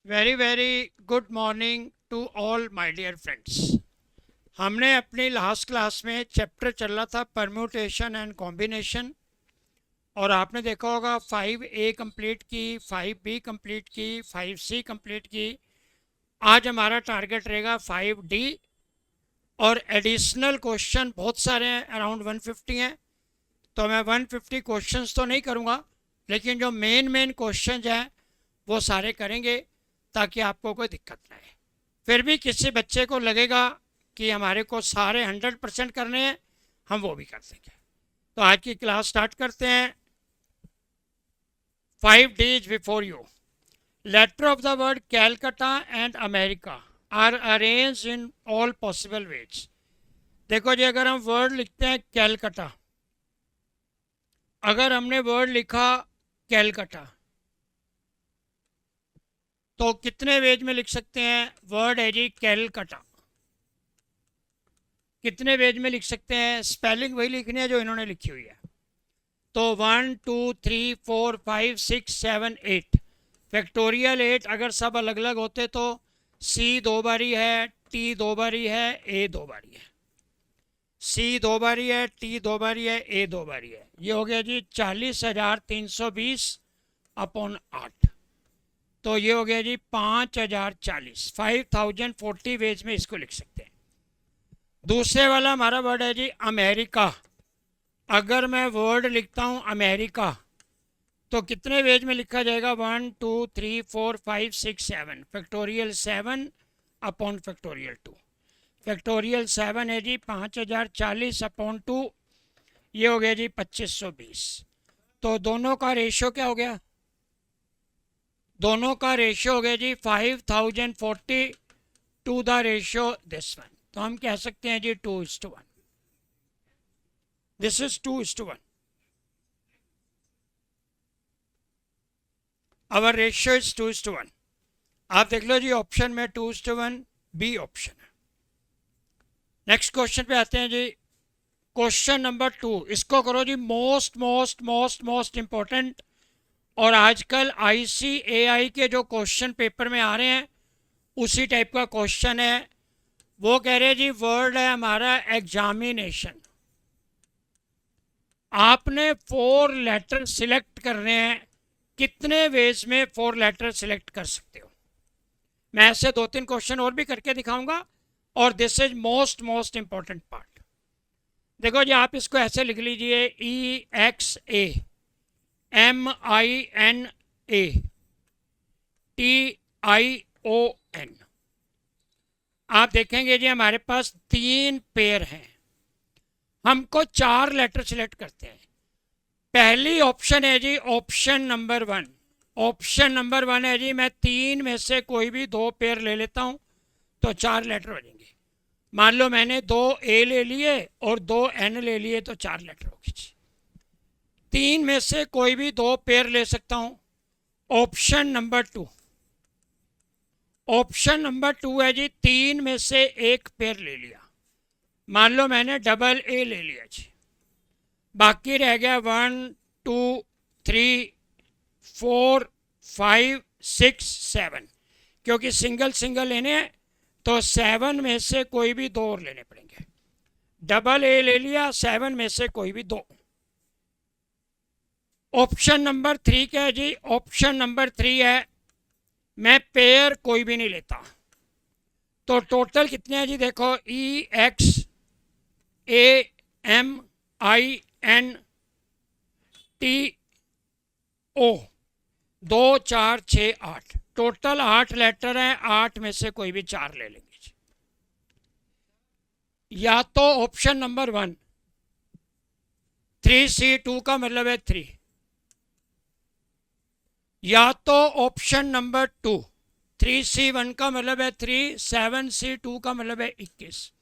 Very very good morning to all my dear friends. हमने अपनी last class में chapter चल रहा था परम्यूटेशन एंड कॉम्बिनेशन, और आपने देखा होगा 5A कंप्लीट की, 5B कंप्लीट की, 5C कंप्लीट की। आज हमारा टारगेट रहेगा 5D, और एडिशनल क्वेश्चन बहुत सारे हैं, अराउंड 150 हैं। तो मैं 150 क्वेश्चंस तो नहीं करूँगा, लेकिन जो मेन मेन क्वेश्चन हैं वो सारे करेंगे ताकि आपको कोई दिक्कत ना आए। फिर भी किसी बच्चे को लगेगा कि हमारे को सारे 100% करने हैं, हम वो भी कर देंगे। तो आज की क्लास स्टार्ट करते हैं। 5 days before you, letter of the word Calcutta and America are arrange in all possible ways. देखो जी, अगर हम वर्ड लिखते हैं कैलकाटा, अगर हमने वर्ड लिखा कैलकाटा तो कितने वेज में लिख सकते हैं? वर्ड है जी कैलकाटा, कितने वेज में लिख सकते हैं? स्पेलिंग वही लिखनी है जो इन्होंने लिखी हुई है। तो 1 2 3 4 5 6 7 8 फैक्टोरियल 8। अगर सब अलग अलग होते तो सी दो बारी है, टी दो बारी है, ए दो बारी है। सी दो बारी है, टी दो बारी है, ए दो बारी है। ये हो गया जी 40,320 अपॉन 8। तो ये हो गया जी 5,040, 5,040 वेज में इसको लिख सकते हैं। दूसरे वाला हमारा वर्ड है जी अमेरिका। अगर मैं वर्ड लिखता हूँ अमेरिका तो कितने वेज में लिखा जाएगा? 1 2 3 4 5 6 7 फैक्टोरियल 7 अपॉन फैक्टोरियल 2। फैक्टोरियल 7 है जी 5,040 अपॉन 2, ये हो गया जी 2,520। तो दोनों का रेशियो क्या हो गया? दोनों का रेशियो हो गया जी 5,040 to the ratio this one. तो हम कह सकते हैं जी 2:1। This is 2:1। Our ratio is 2:1। आप देख लो जी, ऑप्शन में 2:1 बी ऑप्शन है। नेक्स्ट क्वेश्चन पे आते हैं जी। क्वेश्चन नंबर 2, इसको करो जी most most most most important. और आजकल ICAI के जो क्वेश्चन पेपर में आ रहे हैं उसी टाइप का क्वेश्चन है। वो कह रहे हैं जी, वर्ड है हमारा एग्जामिनेशन। आपने 4 लेटर सिलेक्ट करने हैं। कितने वेज में 4 लेटर सिलेक्ट कर सकते हो? मैं ऐसे 2-3 क्वेश्चन और भी करके दिखाऊंगा, और this is most most important part. देखो जी, आप इसको ऐसे लिख लीजिए EXAMINATION। आप देखेंगे जी हमारे पास 3 पेयर हैं, हमको 4 लेटर सिलेक्ट करते हैं। पहली ऑप्शन है जी ऑप्शन नंबर 1। ऑप्शन नंबर 1 है जी, मैं 3 में से कोई भी 2 पेयर ले लेता हूं तो 4 लेटर बनेंगे। मान लो मैंने 2 ए ले लिए और 2 एन ले लिए तो 4 लेटर होगी जी। 3 में से कोई भी 2 पेयर ले सकता हूं। ऑप्शन नंबर 2, ऑप्शन नंबर 2 है जी 3 में से एक पेयर ले लिया। मान लो मैंने डबल ए ले लिया जी। बाकी रह गया 1 2 3 4 5 6 7। क्योंकि सिंगल सिंगल लेने हैं तो 7 में से कोई भी 2 और लेने पड़ेंगे। डबल ए ले लिया, 7 में से कोई भी 2। ऑप्शन नंबर 3 क्या है जी? ऑप्शन नंबर 3 है मैं पेयर कोई भी नहीं लेता। तो टोटल कितने हैं जी? देखो EXAMINTO, 2 4 6 8, टोटल 8 लेटर हैं। 8 में से कोई भी 4 ले लेंगे जी। या तो ऑप्शन नंबर 1 3C2 का मतलब है 3, या तो ऑप्शन नंबर 2 3C1 का मतलब है 3, 7C2 का मतलब है 21,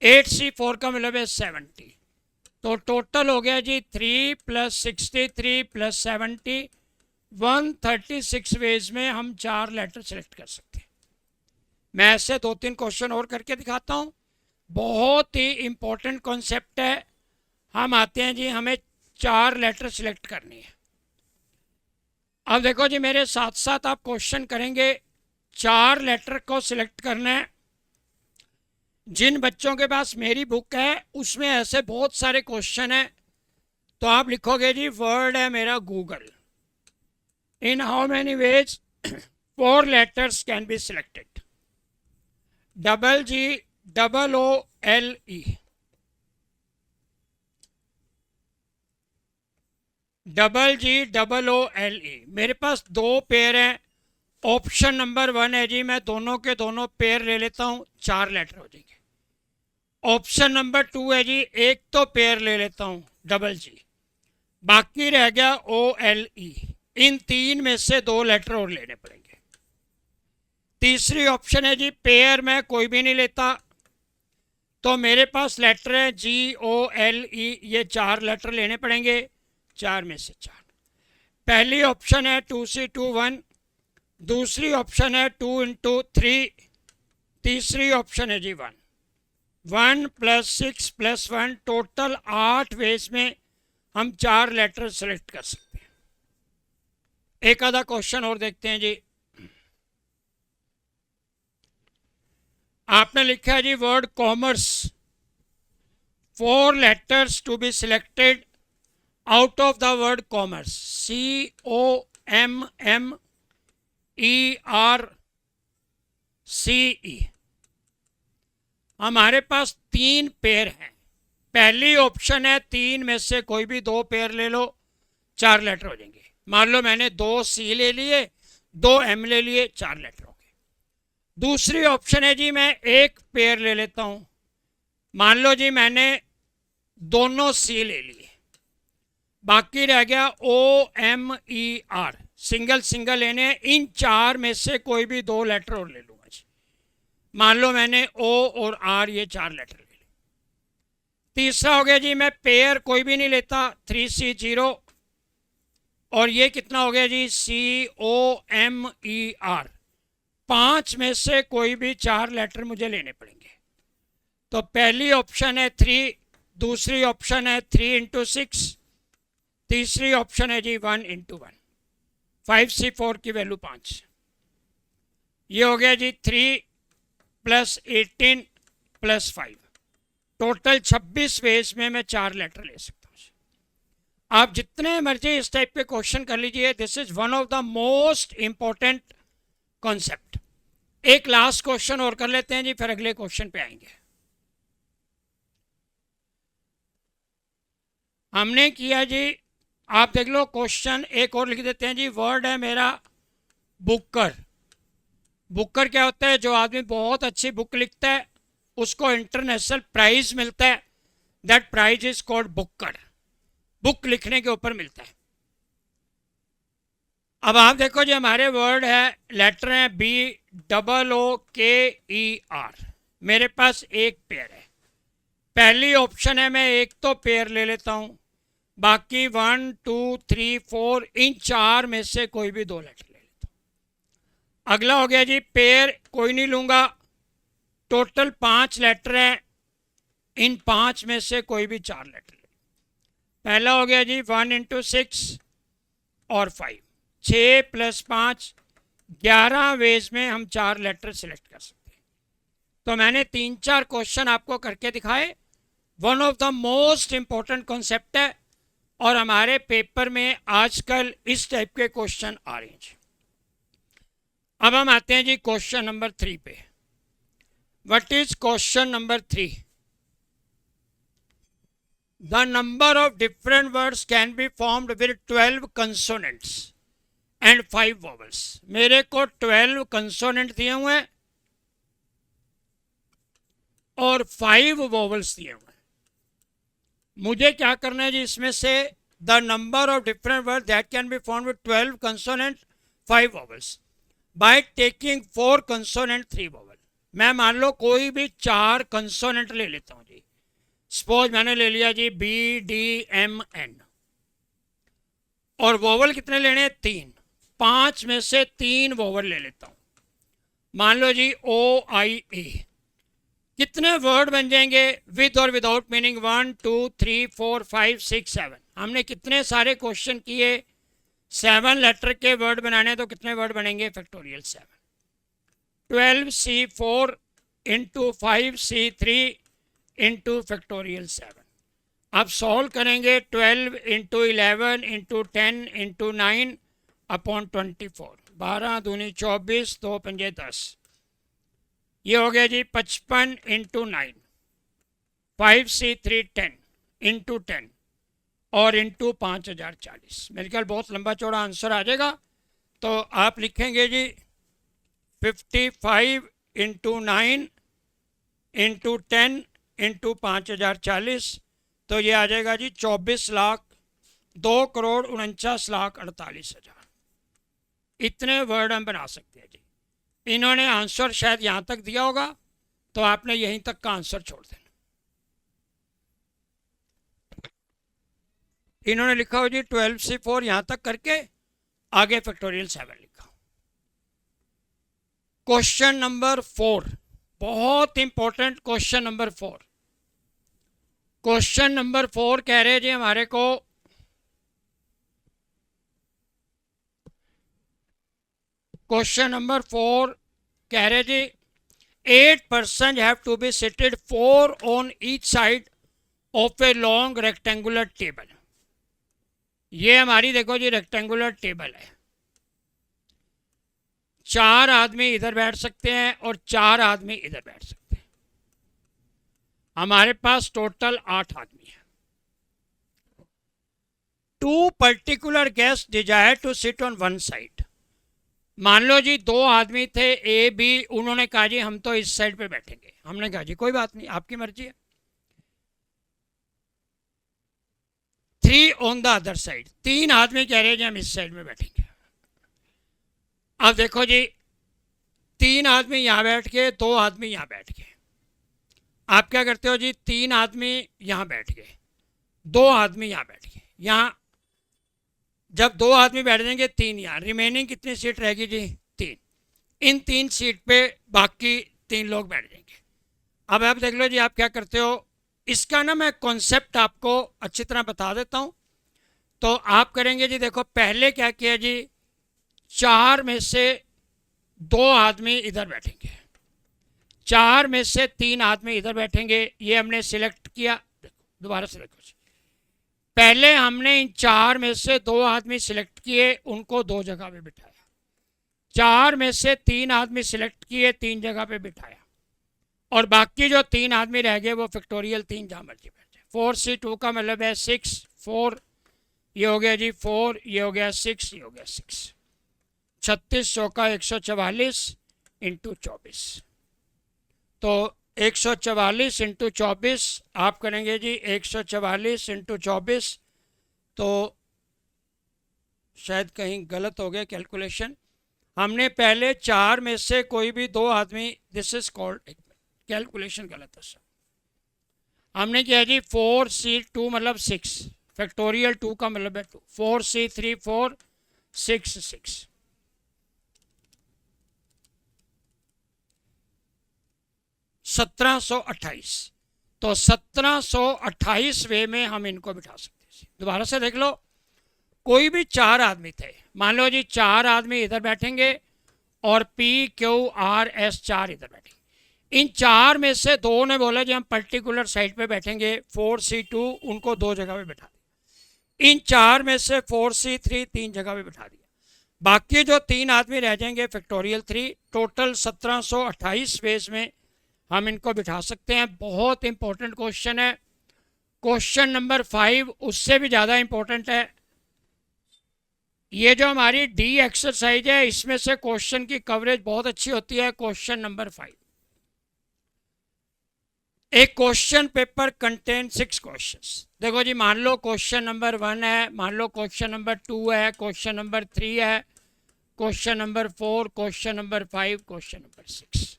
8C4 का मतलब है 70। तो टोटल हो गया जी 3 + 63 + 70, 136 वेज में हम 4 लेटर सेलेक्ट कर सकते हैं। मैं ऐसे 2-3 क्वेश्चन और करके दिखाता हूँ। बहुत ही इंपॉर्टेंट कॉन्सेप्ट है। हम आते हैं जी, हमें 4 लेटर सिलेक्ट करनी है। अब देखो जी, मेरे साथ साथ आप क्वेश्चन करेंगे। 4 लेटर को सिलेक्ट करना है। जिन बच्चों के पास मेरी बुक है उसमें ऐसे बहुत सारे क्वेश्चन हैं, तो आप लिखोगे जी वर्ड है मेरा Google. In how many ways 4 letters can be selected. GGOOLE, GGOOLE। मेरे पास 2 पेयर हैं। ऑप्शन नंबर 1 है जी, मैं दोनों के दोनों पेयर ले लेता हूँ, 4 लेटर हो जाएंगे। ऑप्शन नंबर 2 है जी, एक तो पेयर ले लेता हूँ GG, बाकी रह गया OLE। इन 3 में से 2 लेटर और लेने पड़ेंगे। तीसरी ऑप्शन है जी, पेयर मैं कोई भी नहीं लेता, तो मेरे पास लेटर है GOLE, ये 4 लेटर लेने पड़ेंगे, 4 में से 4। पहली ऑप्शन है 2C21, दूसरी ऑप्शन है 2 into 3, तीसरी ऑप्शन है जी 1। 1 + 6 + 1, टोटल 8 वेज में हम 4 लेटर सेलेक्ट कर सकते हैं। एक आधा क्वेश्चन और देखते हैं जी। आपने लिखा है जी word commerce, 4 letters to be selected out of the word commerce, COMMERCE। हमारे पास 3 पेयर हैं। पहली ऑप्शन है 3 में से कोई भी 2 पेयर ले लो, 4 लेटर हो जाएंगे। मान लो मैंने 2 C ले लिए, 2 M ले लिए, 4 लेटर हो गए। दूसरी ऑप्शन है जी, मैं एक पेयर ले लेता हूं। मान लो जी मैंने दोनों C ले लिए, बाकी रह गया OMER, सिंगल सिंगल लेने हैं। इन 4 में से कोई भी 2 लेटर और ले लूंगा जी। मान लो मैंने O और R, ये 4 लेटर ले लिए। तीसरा हो गया जी, मैं पेयर कोई भी नहीं लेता, 3C0, और ये कितना हो गया जी COMER। 5 में से कोई भी 4 लेटर मुझे लेने पड़ेंगे। तो पहली ऑप्शन है 3, दूसरी ऑप्शन है 3 into 6, तीसरी ऑप्शन है जी 1 into 1। 5C4 की वैल्यू 5। ये हो गया जी 3 + 18 + 5, टोटल 26 वेज में मैं 4 लेटर ले सकता हूँ। आप जितने मर्जी इस टाइप के क्वेश्चन कर लीजिए, this is one of the most important concept. एक लास्ट क्वेश्चन और कर लेते हैं जी, फिर अगले क्वेश्चन पे आएंगे। हमने किया जी, आप देख लो क्वेश्चन एक और लिख देते हैं जी। वर्ड है मेरा बुकर। बुकर क्या होता है? जो आदमी बहुत अच्छी बुक लिखता है उसको इंटरनेशनल प्राइज मिलता है। That prize is called Booker. Book लिखने के ऊपर मिलता है। अब आप देखो जी, हमारे वर्ड है, लेटर है BOOKER। मेरे पास एक पेयर है। पहली ऑप्शन है मैं एक तो पेयर ले लेता हूं, बाकी 1 2 3 4, इन 4 में से कोई भी 2 लेटर ले लेता हूं। अगला हो गया जी, पेयर कोई नहीं लूंगा, टोटल 5 लेटर है, इन 5 में से कोई भी 4 लेटर ले। पहला हो गया जी 1 into 6 और 5, 6 + 5, 11 वेज में हम 4 लेटर सिलेक्ट कर सकते हैं। तो मैंने 3-4 क्वेश्चन आपको करके दिखाए। One of the most important concept है, और हमारे पेपर में आजकल इस टाइप के क्वेश्चन आ रहे हैं। अब हम आते हैं जी क्वेश्चन नंबर 3 पे। What is question number 3? The number of different words can be formed with 12 consonants and 5 vowels. मेरे को 12 कंसोनेंट दिए हुए हैं और 5 वॉवल्स दिए हुए हैं। मुझे क्या करना है जी, इसमें से the number of different word that can be formed with 12 consonant 5 vowels by taking 4 consonant 3 vowel. मैं मान लो कोई भी 4 कंसोनेंट ले लेता हूं जी। सपोज मैंने ले लिया जी BDMN, और वॉवल कितने लेने हैं? 3। 5 में से 3 वॉवल ले लेता हूं। मान लो जी OIA। कितने वर्ड बन जाएंगे विद और विदाउट मीनिंग? 1 2 3 4 5 6 7। हमने कितने सारे क्वेश्चन किए? 7 लेटर के वर्ड बनाने तो कितने वर्ड बनेंगे? Factorial 7। 12C4 into 5C3 into factorial 7। अब सॉल्व करेंगे 12 इंटू 11 इंटू 10 इंटू 9 अपॉन 24। 12 दूनी 24, 2 पंजे 10। ये हो गया जी 55 इंटू 9, 5C3 10 इंटू 10 और इंटू 5040। मेरे ख्याल बहुत लंबा चौड़ा आंसर आ जाएगा। तो आप लिखेंगे जी 55 इंटू 9 इंटू 10 इंटू 5040। तो ये आ जाएगा जी 24 लाख 2,49,48,000। इतने वर्ड हम बना सकते हैं जी। इन्होंने आंसर शायद यहाँ तक दिया होगा, तो आपने यहीं तक का आंसर छोड़ देना। इन्होंने लिखा हो जी 12C4 यहाँ तक करके आगे फैक्टोरियल 7 लिखा। क्वेश्चन नंबर 4, बहुत important question number 4। Question number 4 कह रहे हैं जी हमारे को क्वेश्चन नंबर 4 कह रहे जी 8 persons have to be seated 4 on each side of a long rectangular table। ये हमारी देखो जी रेक्टेंगुलर टेबल है। 4 आदमी इधर बैठ सकते हैं और 4 आदमी इधर बैठ सकते हैं। हमारे पास टोटल 8 आदमी है। 2 particular guest desire to sit on one side. मान लो जी 2 आदमी थे ए बी, उन्होंने कहा जी हम तो इस साइड पे बैठेंगे। हमने कहा जी कोई बात नहीं, आपकी मर्जी है। 3 ऑन द अदर साइड। 3 आदमी कह रहे हैं जी हम इस साइड में बैठेंगे। अब देखो जी 3 आदमी यहाँ बैठ के, 2 आदमी यहाँ बैठ गए। आप क्या करते हो जी 3 आदमी यहाँ बैठ गए, 2 आदमी यहाँ बैठ गए। यहाँ जब 2 आदमी बैठ जाएंगे 3 यहाँ, रिमेनिंग कितनी सीट रहेगी जी? 3। इन 3 सीट पे बाकी 3 लोग बैठ जाएंगे। अब आप देख लो जी आप क्या करते हो। इसका ना मैं कॉन्सेप्ट आपको अच्छी तरह बता देता हूँ। तो आप करेंगे जी, देखो पहले क्या किया जी, 4 में से 2 आदमी इधर बैठेंगे, 4 में से 3 आदमी इधर बैठेंगे। ये हमने सिलेक्ट किया। दोबारा से देखो जी, पहले हमने इन 4 में से 2 आदमी सिलेक्ट किए, उनको 2 जगह पे बिठाया। 4 में से 3 आदमी सिलेक्ट किए, 3 जगह पे बिठाया। और बाकी जो 3 आदमी रह गए वो फैक्टोरियल 3 जहाँ मर्जी बैठे। 4C2 का मतलब है 6, 4 ये हो गया जी 4, ये हो गया 6, ये हो गया 6। 36 चौका 144 इंटू 24। तो 144 इंटू 24 आप करेंगे जी 144 इंटू 24। तो शायद कहीं गलत हो गया कैलकुलेशन। हमने पहले 4 में से कोई भी 2 आदमी, दिस इज कॉल्ड कैलकुलेशन गलत है सर। हमने किया जी 4C2 मतलब 6, फैक्टोरियल 2 का मतलब है 2, 4C3 4, 6 6। 1728। तो 1728 वे में हम इनको बिठा सकते हैं। दोबारा से देख लो, कोई भी 4 आदमी थे, मान लो जी 4 आदमी इधर बैठेंगे और PQRS 4 इधर बैठेंगे। इन 4 में से 2 ने बोला जी हम पर्टिकुलर साइड पे बैठेंगे, 4C2 उनको 2 जगह पे बिठा दिया। इन 4 में से 4C3 3 जगह पे बिठा दिया। बाकी जो 3 आदमी रह जाएंगे फैक्टोरियल 3। टोटल 1728 वेज में हम इनको बिठा सकते हैं। बहुत इंपॉर्टेंट क्वेश्चन है। क्वेश्चन नंबर 5 उससे भी ज़्यादा इंपॉर्टेंट है। ये जो हमारी डी एक्सरसाइज है, इसमें से क्वेश्चन की कवरेज बहुत अच्छी होती है। क्वेश्चन नंबर 5, एक क्वेश्चन पेपर कंटेन 6 क्वेश्चंस। देखो जी, मान लो क्वेश्चन नंबर 1 है, मान लो क्वेश्चन नंबर 2 है, क्वेश्चन नंबर 3 है, question number 4, question number 5, question number 6।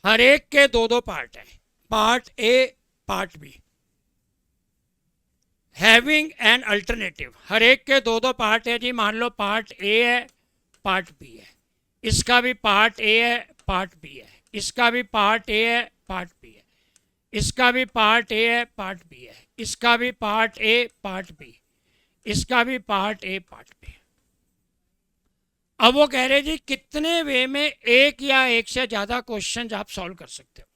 हर एक के 2-2 पार्ट है, part A, part B. Having an alternative, हर एक के 2-2 पार्ट है जी। मान लो पार्ट ए है, पार्ट बी है, इसका भी पार्ट ए है, पार्ट बी है, इसका भी पार्ट ए है, पार्ट बी है, इसका भी पार्ट ए है, पार्ट बी है, इसका भी पार्ट ए, पार्ट बी, इसका भी पार्ट ए, पार्ट बी। अब वो कह रहे जी कितने वे में एक या एक से ज़्यादा क्वेश्चन आप सॉल्व कर सकते हो।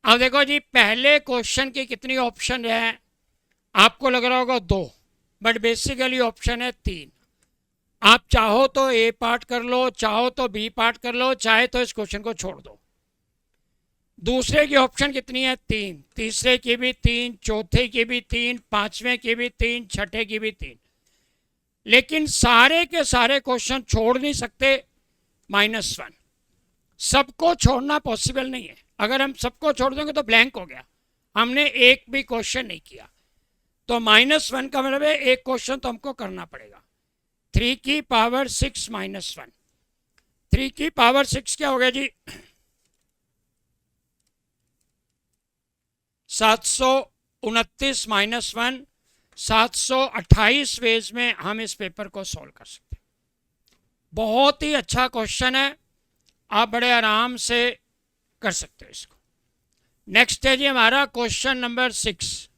अब देखो जी पहले क्वेश्चन की कितनी ऑप्शन है, आपको लग रहा होगा 2, बट बेसिकली ऑप्शन है 3। आप चाहो तो ए पार्ट कर लो, चाहो तो बी पार्ट कर लो, चाहे तो इस क्वेश्चन को छोड़ दो। दूसरे की ऑप्शन कितनी है 3, तीसरे की भी 3, चौथे की भी 3, पांचवें की भी 3, छठे की भी 3। लेकिन सारे के सारे क्वेश्चन छोड़ नहीं सकते -1। सबको छोड़ना पॉसिबल नहीं है। अगर हम सबको छोड़ देंगे तो ब्लैंक हो गया, हमने एक भी क्वेश्चन नहीं किया। तो -1 का मतलब है एक क्वेश्चन तो हमको करना पड़ेगा। 3 की पावर 6 -1, 3 की पावर 6 क्या हो गया जी 729 -1, 728 वेज में हम इस पेपर को सॉल्व कर सकते हैं। बहुत ही अच्छा क्वेश्चन है, आप बड़े आराम से कर सकते हो इसको। नेक्स्ट है जी हमारा क्वेश्चन नंबर 6।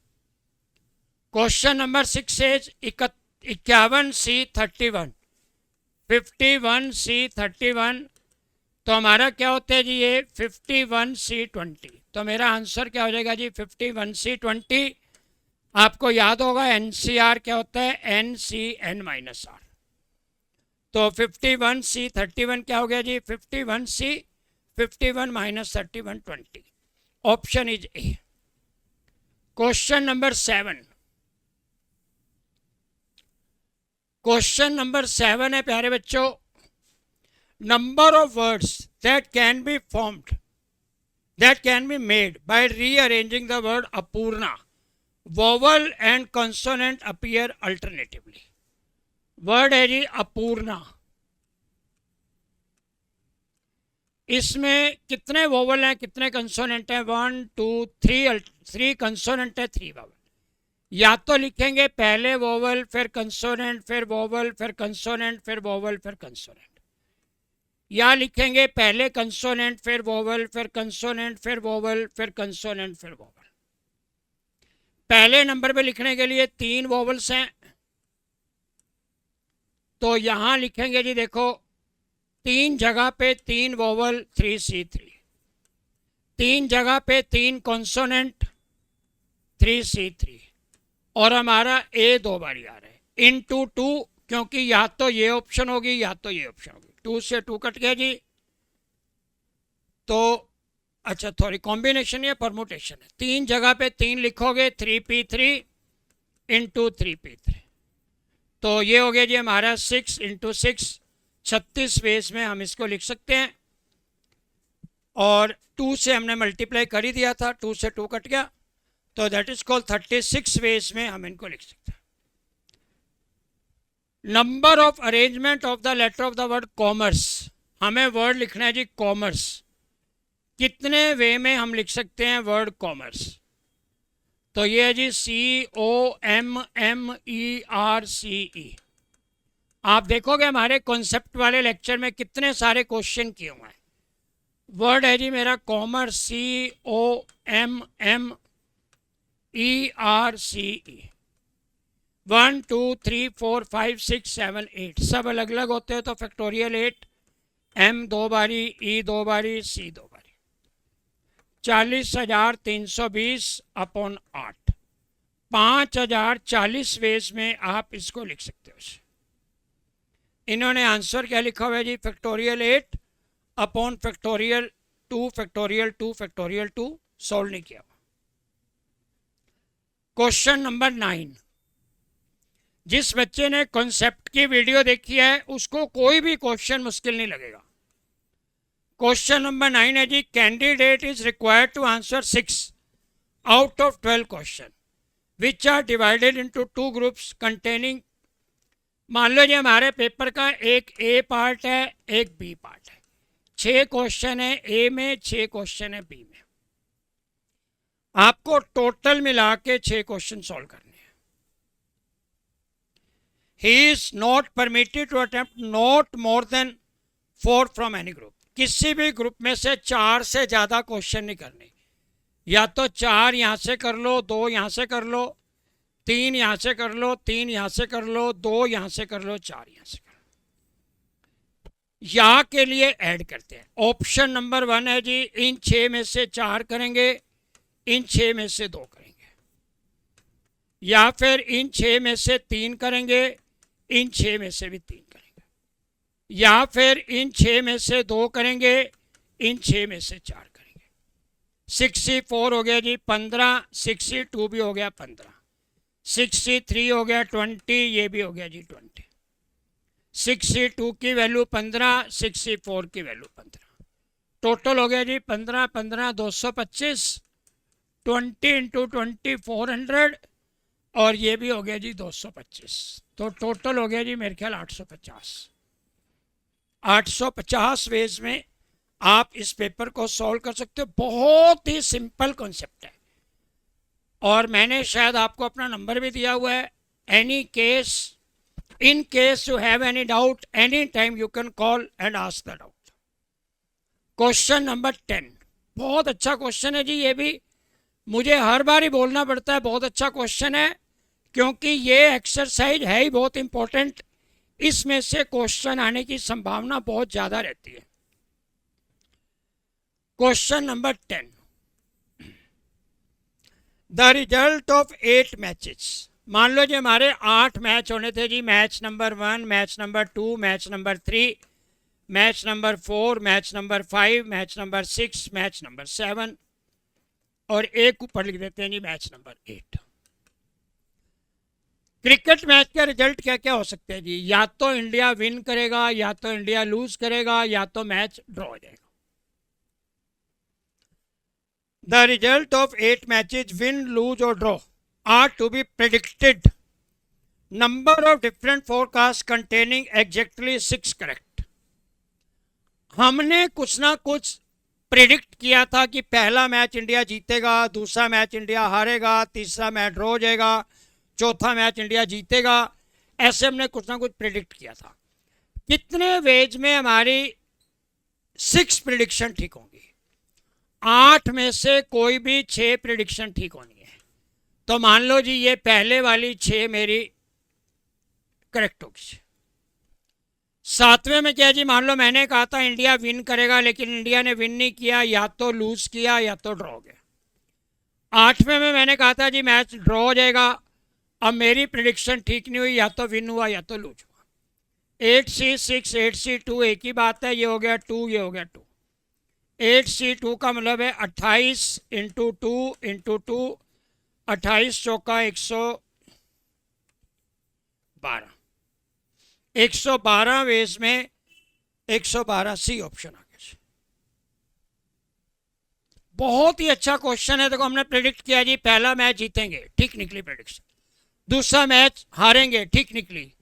क्वेश्चन नंबर 6 है 51C31, 51C31। तो हमारा क्या होता है जी ये 51C20। तो मेरा आंसर क्या हो जाएगा जी 51C20। आपको याद होगा NCR क्या होता है, NCN-R। तो 51C31 क्या हो गया जी 51 -31 20। Option is a. Question number 7। Question number 7 है प्यारे बच्चों, number of words that can be formed, that can be made by rearranging the word apurna. Vowel and consonant appear alternatively. Word है जी अपूर्णा। इसमें कितने वोवल हैं, कितने कंसोनेंट हैं, 1 2 3 consonant है, 3 वोवल। या तो लिखेंगे पहले वोवल फिर कंसोनेंट फिर वोवल फिर कंसोनेंट फिर वोवल फिर कंसोनेंट, या लिखेंगे पहले कंसोनेंट फिर वोवल फिर कंसोनेंट फिर वोवल फिर कंसोनेंट फिर वोवल। पहले नंबर पे लिखने के लिए 3 वोवल्स हैं, तो यहां लिखेंगे जी देखो 3 जगह पे 3 वोवल 3C3, 3 जगह पे 3 कॉन्सोनेंट 3C3, और हमारा ए 2 बारी आ रहा है इनटू 2, क्योंकि या तो ये ऑप्शन होगी या तो ये ऑप्शन होगी। 2 से 2 कट गया जी। तो अच्छा थोड़ी कॉम्बिनेशन या परमुटेशन है, 3 जगह पे 3 लिखोगे 3P3 इंटू 3P3। तो ये हो गया जी हमारा 6 इंटू 6, 36 वेज में हम इसको लिख सकते हैं। और 2 से हमने मल्टीप्लाई कर ही दिया था, 2 से 2 कट गया, तो दैट इज कॉल्ड 36 वेज में हम इनको लिख सकते हैं। Number of arrangement of the letter of the word commerce, हमें वर्ड लिखना है जी कॉमर्स। कितने वे में हम लिख सकते हैं वर्ड कॉमर्स? तो ये है जी COMMERCE। आप देखोगे हमारे कॉन्सेप्ट वाले लेक्चर में कितने सारे क्वेश्चन किए हुए हैं। वर्ड है जी मेरा कॉमर्स, COMMERCE। 1 2 3 4 5 6 7 8 सब अलग अलग होते हैं, तो फैक्टोरियल 8, M 2 बारी, E 2 बारी, C 2 बारी। 40,320 अपॉन 8, 5,040 वेज में आप इसको लिख सकते हो। इन्होंने आंसर क्या लिखा हुआ है जी factorial 8 upon factorial 2 factorial 2 factorial 2, solve नहीं किया। Question number 9। जिस बच्चे ने कॉन्सेप्ट की वीडियो देखी है उसको कोई भी क्वेश्चन मुश्किल नहीं लगेगा। क्वेश्चन नंबर 9 है जी, candidate is required to answer 6 out of 12 question which are divided into 2 groups containing. मान लो जी हमारे पेपर का एक ए पार्ट है एक बी पार्ट है, 6 क्वेश्चन है ए में, 6 क्वेश्चन है बी में। आपको टोटल मिला के 6 क्वेश्चन सॉल्व करने हैं। He is not permitted to attempt not more than 4 from any group. किसी भी ग्रुप में से 4 से ज़्यादा क्वेश्चन नहीं करने। या तो 4 यहाँ से कर लो, 2 यहाँ से कर लो, 3 यहाँ से कर लो, 3 यहाँ से कर लो, 2 यहाँ से कर लो, 4 यहाँ से कर लो। यहाँ के लिए ऐड करते हैं। ऑप्शन नंबर 1 है जी, इन 6 में से 4 करेंगे, इन 6 में से 2 करेंगे, या फिर इन 6 में से 3 करेंगे, इन 6 में से भी 3 करेंगे, या फिर इन 6 में से 2 करेंगे, इन 6 में से 4 करेंगे। 64 हो गया जी 15, 62 भी हो गया 15, 63 हो गया 20, ये भी हो गया जी 20। 62 की वैल्यू 15, 64 की वैल्यू 15, टोटल हो गया जी 15 15 225, 20 इंटू 20 400, और ये भी हो गया जी 225। तो टोटल हो गया जी मेरे ख्याल 850। 850 वेज में आप इस पेपर को सॉल्व कर सकते हो। बहुत ही सिंपल कॉन्सेप्ट है, और मैंने शायद आपको अपना नंबर भी दिया हुआ है। Any case, in case you have any doubt, any time you can call and ask the doubt. Question number 10, बहुत अच्छा क्वेश्चन है जी, ये भी मुझे हर बार ही बोलना पड़ता है, बहुत अच्छा क्वेश्चन है, क्योंकि ये एक्सरसाइज है ही बहुत इंपॉर्टेंट। इसमें से क्वेश्चन आने की संभावना बहुत ज़्यादा रहती है। Question number 10, the result of 8 matches. मान लो जी हमारे 8 मैच होने थे जी, match number 1, match number 2, match number 3, match number 4, match number 5, match number 6, match number 7, और एक ऊपर लिख देते हैं जी मैच नंबर 8। क्रिकेट मैच का रिजल्ट क्या क्या हो सकते हैं जी? या तो इंडिया विन करेगा, या तो इंडिया लूज करेगा, या तो मैच ड्रॉ हो जाएगा। The result of 8 matches, win, lose और draw, are to be predicted. Number of different forecast containing exactly 6 correct. हमने कुछ ना कुछ प्रेडिक्ट किया था कि पहला मैच इंडिया जीतेगा, दूसरा मैच इंडिया हारेगा, तीसरा मैच ड्रॉ हो जाएगा, चौथा मैच इंडिया जीतेगा। ऐसे हमने कुछ ना कुछ प्रेडिक्ट किया था। कितने वेज में हमारी 6 प्रेडिक्शन ठीक होंगी? 8 में से कोई भी 6 प्रेडिक्शन ठीक होनी है। तो मान लो जी ये पहले वाली 6 मेरी करेक्ट होगी। 7वें में क्या जी? मान लो मैंने कहा था इंडिया विन करेगा, लेकिन इंडिया ने विन नहीं किया, या तो लूज किया या तो ड्रॉ हो गया। 8वें में मैंने कहा था जी मैच ड्रॉ हो जाएगा। अब मेरी प्रेडिक्शन ठीक नहीं हुई, या तो विन हुआ या तो लूज हुआ। 8C6 8C2 एक ही बात है, ये हो गया 2, ये हो गया 2। 8C2 का मतलब है 28 इंटू 2 इंटू 2, 28 चौका 112, 112 वेज में 112C ऑप्शन आ गया। बहुत ही अच्छा क्वेश्चन है। देखो हमने प्रेडिक्ट किया जी पहला मैच जीतेंगे, ठीक निकली प्रेडिक्शन। दूसरा मैच हारेंगे, ठीक निकली।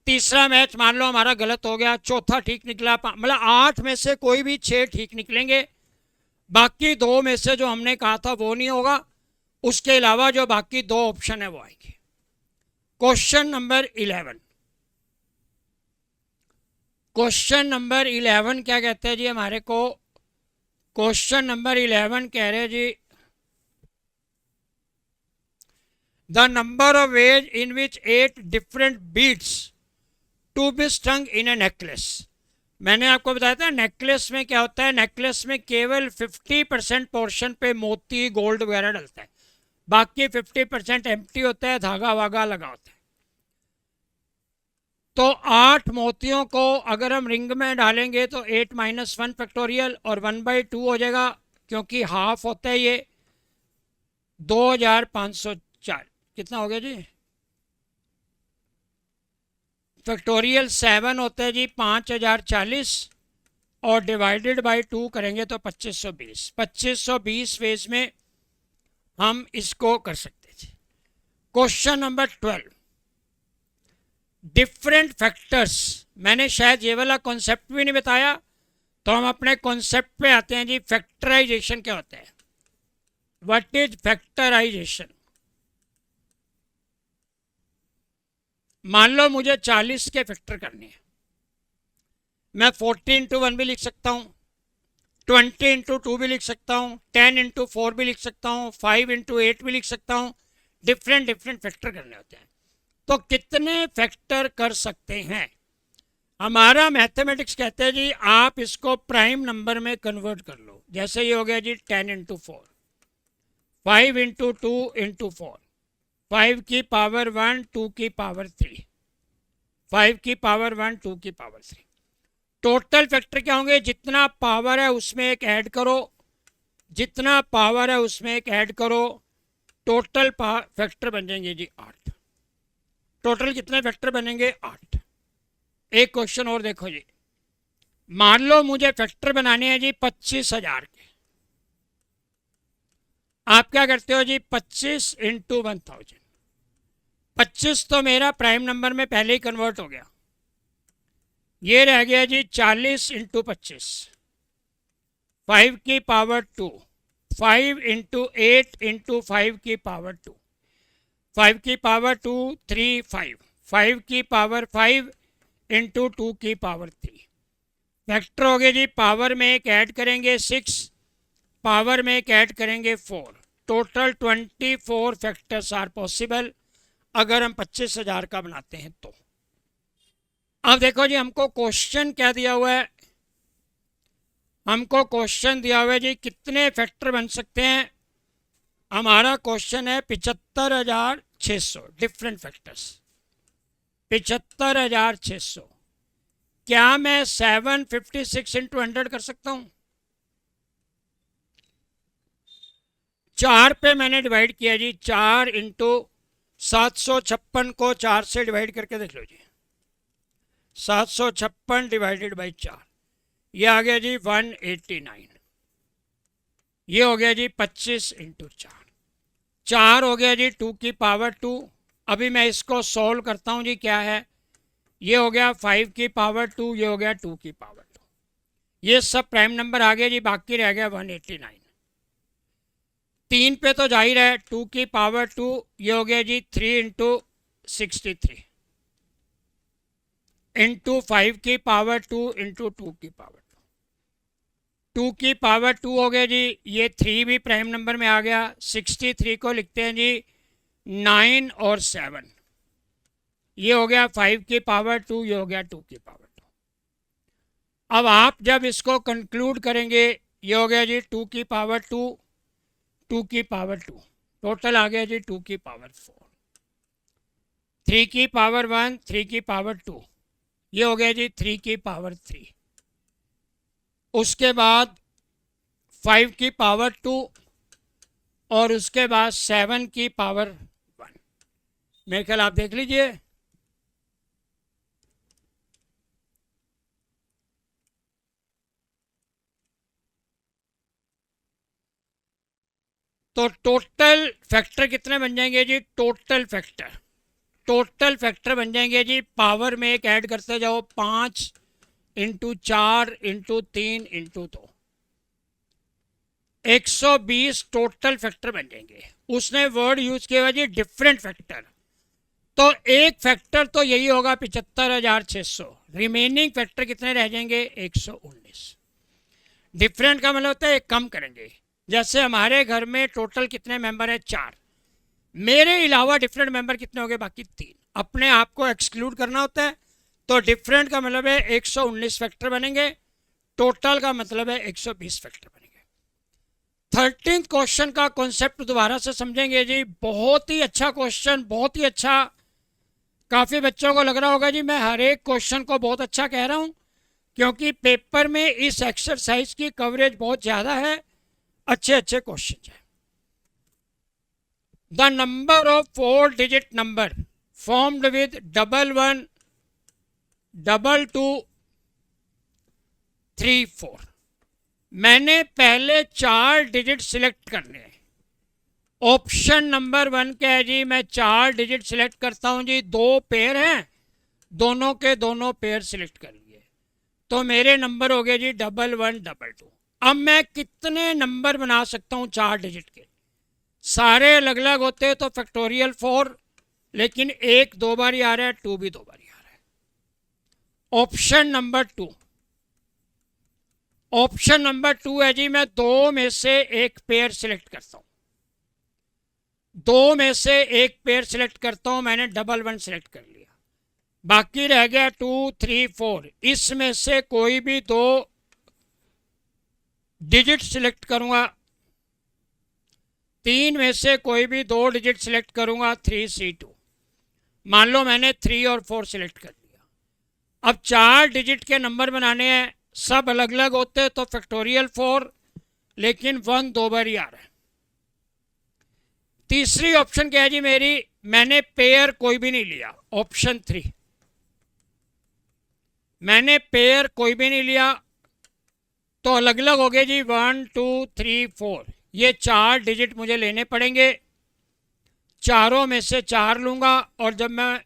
तीसरा मैच मान लो हमारा गलत हो गया, चौथा ठीक निकला। मतलब 8 में से कोई भी 6 ठीक निकलेंगे। बाकी 2 में से जो हमने कहा था वो नहीं होगा। उसके अलावा जो बाकी 2 ऑप्शन है वो आएंगे। क्वेश्चन नंबर 11, क्वेश्चन नंबर 11 क्या कहते हैं जी हमारे को? क्वेश्चन नंबर 11 कह रहे हैं जी the number of ways in which 8 different beads to be strung in a necklace. मैंने आपको बताया था नेकलेस में क्या होता है, नेकलेस में केवल 50% पोर्शन पे मोती गोल्ड वगैरह डलता है, बाकी 50% एम्प्टी होता है, धागा वागा लगा होता है। तो 8 मोतियों को अगर हम रिंग में डालेंगे तो 8 माइनस 1 फैक्टोरियल और 1/2 हो जाएगा, क्योंकि हाफ होता है ये। 2504 कितना हो गया जी? फैक्टोरियल 7 होता है जी 5040, और डिवाइडेड बाय 2 करेंगे तो 2520। 2520 वेज में हम इसको कर सकते हैं। Question number 12, different factors. मैंने शायद ये वाला कॉन्सेप्ट भी नहीं बताया, तो हम अपने कॉन्सेप्ट पे आते हैं जी। फैक्टराइजेशन क्या होता है? What is factorization? मान लो मुझे 40 के फैक्टर करने हैं। मैं 40 इंटू 1 भी लिख सकता हूँ, 20 इंटू 2 भी लिख सकता हूँ, 10 इंटू 4 भी लिख सकता हूँ, 5 इंटू 8 भी लिख सकता हूँ। डिफरेंट डिफरेंट फैक्टर करने होते हैं। तो कितने फैक्टर कर सकते हैं? हमारा मैथमेटिक्स कहते हैं जी आप इसको प्राइम नंबर में कन्वर्ट कर लो। जैसे ये हो गया जी 10 × 4, 5 × 2 × 4, 5 की पावर 1, 2 की पावर 3, 5 की पावर 1, 2 की पावर 3। टोटल फैक्टर क्या होंगे? जितना पावर है उसमें एक ऐड करो, जितना पावर है उसमें एक ऐड करो, टोटल फैक्टर बन जाएंगे जी 8। टोटल कितने फैक्टर बनेंगे? 8। एक क्वेश्चन और देखो जी, मान लो मुझे फैक्टर बनाने हैं जी 25,000 के। आप क्या करते हो जी? 25 × 1000। 25 तो मेरा प्राइम नंबर में पहले ही कन्वर्ट हो गया। ये रह गया जी 40 × 25, 5 की पावर 2, 5 × 8 × 5 की पावर 2, 5 की पावर 2, 3, 5, 5 की पावर 5 × 2 की पावर 3। फैक्टर हो गए जी, पावर में एक ऐड करेंगे 6, पावर में एक ऐड करेंगे 4। टोटल 24 फैक्टर्स आर पॉसिबल अगर हम 25,000 का बनाते हैं तो। अब देखो जी हमको क्वेश्चन क्या दिया हुआ है? हमको क्वेश्चन दिया हुआ है जी कितने फैक्टर बन सकते हैं। हमारा क्वेश्चन है 75,600 डिफरेंट फैक्टर्स। 75,600। क्या मैं 756 × 100 कर सकता हूं? 4 पे मैंने डिवाइड किया जी, 4 × 756 को 4 से डिवाइड करके देख लो जी। 756 डिवाइडेड बाई 4, ये आ गया जी 189। ये हो गया जी 25 × 4। 4 हो गया जी 2 की पावर 2। अभी मैं इसको सॉल्व करता हूं जी, क्या है? ये हो गया 5 की पावर 2, ये हो गया 2 की पावर 2। ये सब प्राइम नंबर आ गया जी, बाकी रह गया 189। 3 पे तो जाहिर है 2 की पावर 2, ये हो गया जी 3 × 63 इंटू 5 की पावर 2 × 2 की पावर 2 हो गया जी। ये 3 भी प्राइम नंबर में आ गया। 63 को लिखते हैं जी 9 और 7, ये हो गया 5 की पावर 2, ये हो गया 2 की पावर 2। अब आप जब इसको कंक्लूड करेंगे, ये हो गया जी 2 की पावर 2, 2 की पावर 2, टोटल आ गया जी 2 की पावर 4, 3 की पावर 1, 3 की पावर 2, ये हो गया जी 3 की पावर 3। उसके बाद 5 की पावर 2 और उसके बाद 7 की पावर 1। मेरे ख्याल आप देख लीजिए। तो टोटल फैक्टर कितने बन जाएंगे जी? टोटल फैक्टर बन जाएंगे जी, पावर में एक ऐड करते जाओ, 5 × 4 × 3 × 2, 120 टोटल फैक्टर बन जाएंगे। उसने वर्ड यूज किया हुआ जी डिफरेंट फैक्टर। तो एक फैक्टर तो यही होगा 75,600। रिमेनिंग फैक्टर कितने रह जाएंगे? 119। डिफरेंट का मतलब होता है कम करेंगे। जैसे हमारे घर में टोटल कितने मेंबर हैं? 4। मेरे अलावा डिफरेंट मेंबर कितने हो गए? बाकी 3। अपने आप को एक्सक्लूड करना होता है। तो डिफरेंट का मतलब है 119 फैक्टर बनेंगे, टोटल का मतलब है 120 फैक्टर बनेंगे। 13th क्वेश्चन का कॉन्सेप्ट दोबारा से समझेंगे जी। बहुत ही अच्छा क्वेश्चन, बहुत ही अच्छा। काफ़ी बच्चों को लग रहा होगा जी मैं हर एक क्वेश्चन को बहुत अच्छा कह रहा हूँ, क्योंकि पेपर में इस एक्सरसाइज की कवरेज बहुत ज़्यादा है, अच्छे अच्छे क्वेश्चन हैं। The number of 4 digit number formed with 11, 22, 3, 4। मैंने पहले 4 डिजिट सिलेक्ट करने हैं। ऑप्शन नंबर 1 क्या है जी? मैं 4 डिजिट सिलेक्ट करता हूं जी। 2 पेयर हैं, दोनों के दोनों पेयर सिलेक्ट कर लिए, तो मेरे नंबर हो गए जी 11, 22। अब मैं कितने नंबर बना सकता हूं 4 डिजिट के? सारे अलग अलग होते हैं तो फैक्टोरियल 4, लेकिन 1 2 बार ही आ रहा है, 2 भी 2 बार ही आ रहा है। ऑप्शन नंबर 2, ऑप्शन नंबर 2 है जी मैं 2 में से एक पेयर सिलेक्ट करता हूं। 2 में से एक पेयर सिलेक्ट करता हूं, मैंने 11 सिलेक्ट कर लिया। बाकी रह गया 2 3 4। इसमें से कोई भी दो डिजिट सिलेक्ट करूंगा, 3 में से कोई भी दो डिजिट सिलेक्ट करूंगा, 3C2। मान लो मैंने 3 और 4 सिलेक्ट कर लिया। अब 4 डिजिट के नंबर बनाने हैं, सब अलग अलग होते तो फैक्टोरियल 4, लेकिन 1 दो बार ही आ रहा है। तीसरी ऑप्शन क्या है जी मेरी, मैंने पेयर कोई भी नहीं लिया, ऑप्शन 3। मैंने पेयर कोई भी नहीं लिया तो अलग अलग हो गए जी 1 2 3 4। ये 4 डिजिट मुझे लेने पड़ेंगे, चारों में से 4 लूंगा और जब मैं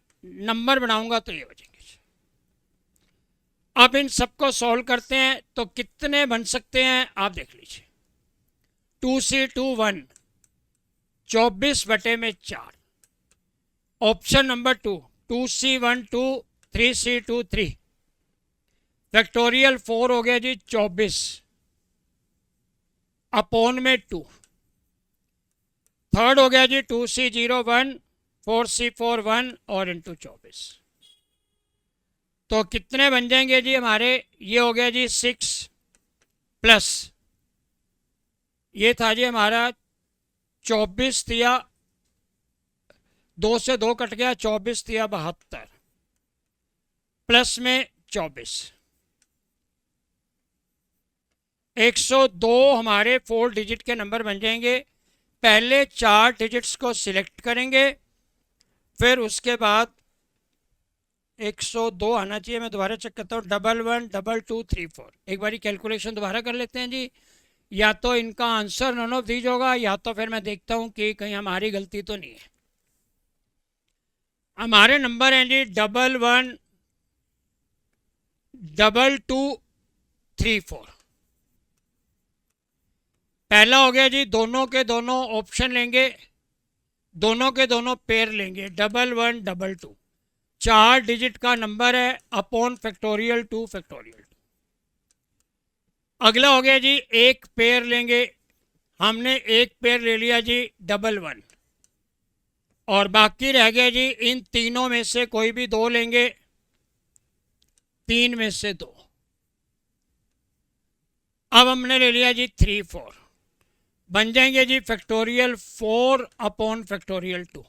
नंबर बनाऊंगा तो ये बचेंगे। अब इन सबको सॉल्व करते हैं तो कितने बन सकते हैं आप देख लीजिए। 2C2 1, 24/4। Option number 2, 2C1 2, 3C2 3। Factorial 4 हो गया जी 24 अपॉन में 2। थर्ड हो गया जी 2C0 1, 4C4 1 और इंटू 24। तो कितने बन जाएंगे जी हमारे, ये हो गया जी 6 प्लस ये था जी हमारा 24 दिया, 2 से 2 कट गया, 24 दिया 72 प्लस में 24। 102 हमारे 4 डिजिट के नंबर बन जाएंगे। पहले 4 डिजिट्स को सिलेक्ट करेंगे, फिर उसके बाद 102 आना चाहिए। मैं दोबारा चेक करता हूँ, 1 1 2 2 3 4। एक बारी कैलकुलेशन दोबारा कर लेते हैं जी। या तो इनका आंसर नन ऑफ दीज होगा, या तो फिर मैं देखता हूँ कि कहीं हमारी गलती तो नहीं है। हमारे नंबर हैं जी 1 1 2 2 3 4। पहला हो गया जी, दोनों के दोनों ऑप्शन लेंगे, दोनों के दोनों पेयर लेंगे, 1 1 2 2। 4 डिजिट का नंबर है अपॉन फैक्टोरियल 2 फैक्टोरियल 2। अगला हो गया जी, एक पेयर लेंगे, हमने एक पेयर ले लिया जी 1 1। और बाकी रह गया जी, इन तीनों में से कोई भी दो लेंगे, 3 में से 2। अब हमने ले लिया जी 3 4, बन जाएंगे जी factorial 4 upon factorial 2।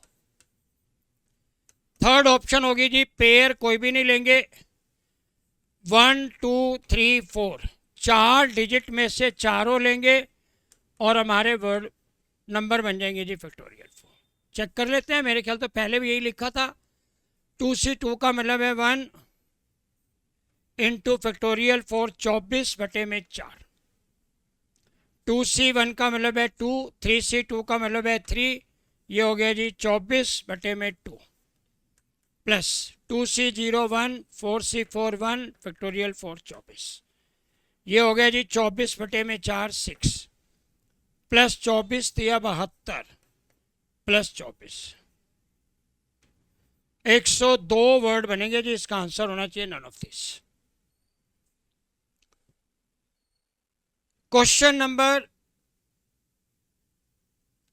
Third option होगी जी, पेयर कोई भी नहीं लेंगे, 1 2 3 4। 4 डिजिट में से चारों लेंगे और हमारे वर्ड नंबर बन जाएंगे जी फैक्टोरियल 4। चेक कर लेते हैं, मेरे ख्याल तो पहले भी यही लिखा था। 2C2 का मतलब है 1 इंटू फैक्टोरियल 4, 24/4। 2C1 का मतलब है 2, 3C2 का मतलब है 3। ये हो गया जी 24/2 प्लस 2C0 1, 4C4 1 फैक्टोरियल 4 24। ये हो गया जी 24/4 6 प्लस 24 दिया 72 प्लस 24। 102 वर्ड बनेंगे जी। इसका आंसर होना चाहिए none of this. Question number